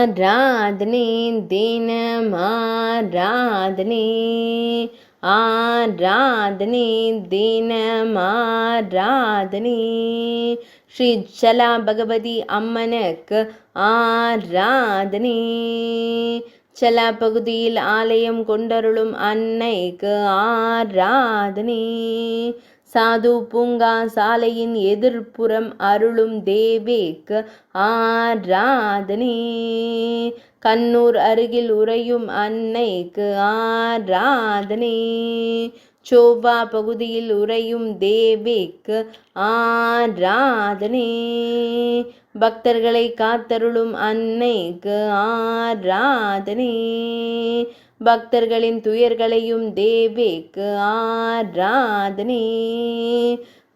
ஆராதனை தினம் ஆராதனை, ஆராதனை தினம் ஆராதனை. ஸ்ரீ சலா பகவதி அம்மனுக்கு ஆராதனை. சலா பகுதியில் ஆலயம் கொண்டருளும் அன்னைக்கு ஆராதனை. சாது பூங்கா சாலையின் எதிர்ப்புறம் அருளும் தேவிக்கு ஆராதனை. கண்ணூர் அருகில் உறையும் அன்னைக்கு ஆராதனை. சோவா பகுதியில் உறையும் தேவிக்கு ஆராதனை. பக்தர்களை காத்தருளும் அன்னைக்கு ஆராதனை. பக்தர்களின் துயர்களையும் தேவிக்கு ஆராதனை.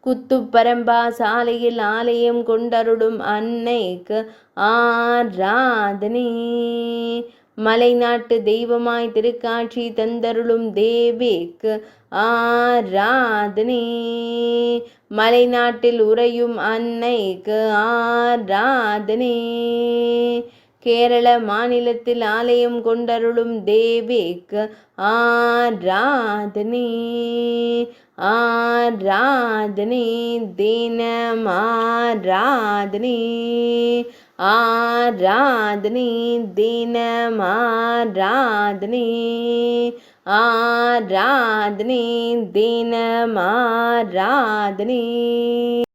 குத்துப்பரம்பா சாலையில் ஆலயம் கொண்டருளும் அன்னைக்கு ஆராதனை. மலைநாட்டு தெய்வமாய் திருக்காட்சி தந்தருளும் தேவிக்கு ஆராதனை. மலைநாட்டில் உறையும் அன்னைக்கு ஆராதனை. கேரள மாநிலத்தில் ஆலயம் கொண்டருளும் தேவிக்கு ஆராதனை. ஆராதனை தினம் ஆராதனை. ஆராதனை தினம் ஆராதனை. ஆராதனை தினம் ஆராதனை.